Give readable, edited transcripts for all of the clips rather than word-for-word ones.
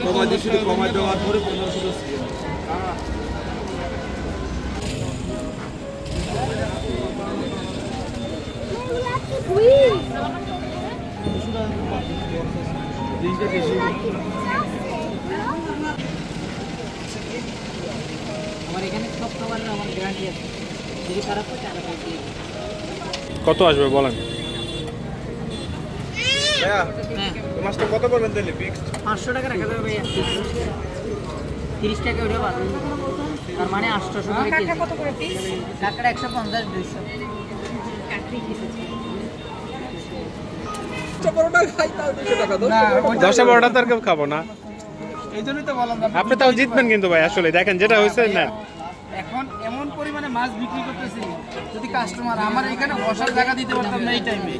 কমাই দিয়েছিল, কমাই দেওয়ার পরে 1500 দিচ্ছি। আমার এখানে সব খাবারের আমার গ্যারান্টি আছে, যদি খারাপ হয় টাকা পাই। কত আসবে বলেন? ভাইয়া মাছটা কত করবেন তাহলে ফিক্সড? 500 টাকা রাখা যাবে ভাইয়া, 30 টাকা ওটা বাদ, তার মানে 800 করে কেজি। কত করে পিস? কাঁকড়া 150 200। কাঁকড়ি খেতেছি 10টা 12টা তো আর কেউ খাবো না, এই জন্যই তো বললাম আপনি তাও জিতবেন কিন্তু ভাই। আসলে দেখেন যেটা হয়েছে না, এখন এমন পরিমাণে মাছ বিক্রি করতেছি, যদি কাস্টমার আমার এখানে বসার জায়গা দিতে পারতাম না এই টাইমে।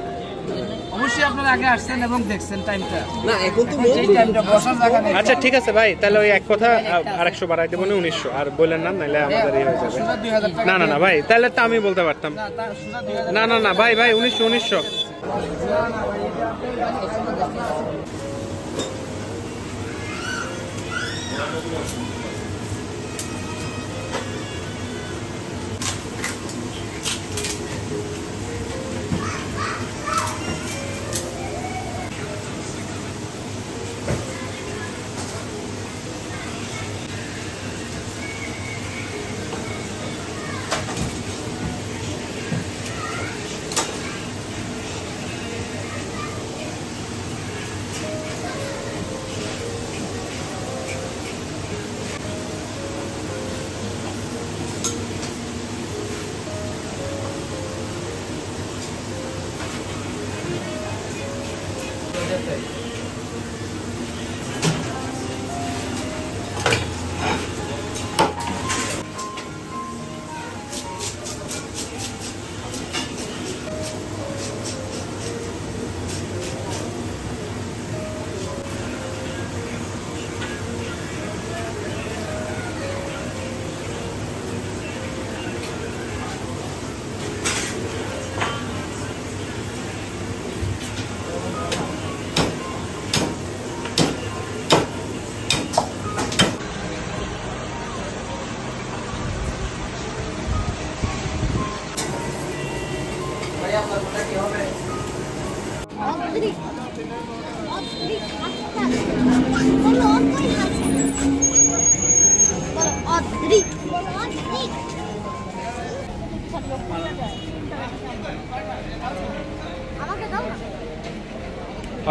অবশ্যই আপনারা আগে আসছেন এবং দেখছেন টাইমটা, না এখন তো এই টাইমটা বসার জায়গা নেই। আচ্ছা ঠিক আছে ভাই, তাহলে ওই এক কথা আর 100 বাড়াই দেবো না, 1900 আর বললেন না, নাহলে আমাদের এই হয়ে যাবে। সোজা 2000 টাকা। না না না ভাই, তাহলে তো আমি বলতে পারতাম। না তার সোজা 2000। না না না ভাই ভাই 1900।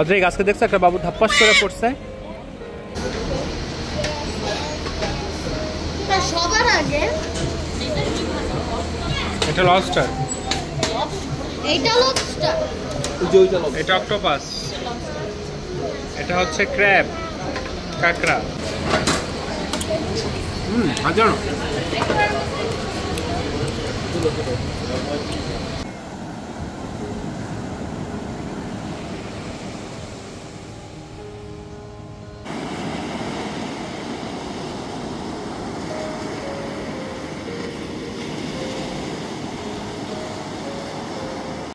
অদ্রিক আজকে দেখছো একটা বাবু ধাপ্পাস করে পড়ছে। সবার আগে এটা লবস্টার, এইটা লবস্টার, এটা অক্টোপাস, এটা হচ্ছে ক্র্যাব, কাঁকড়া। হাজার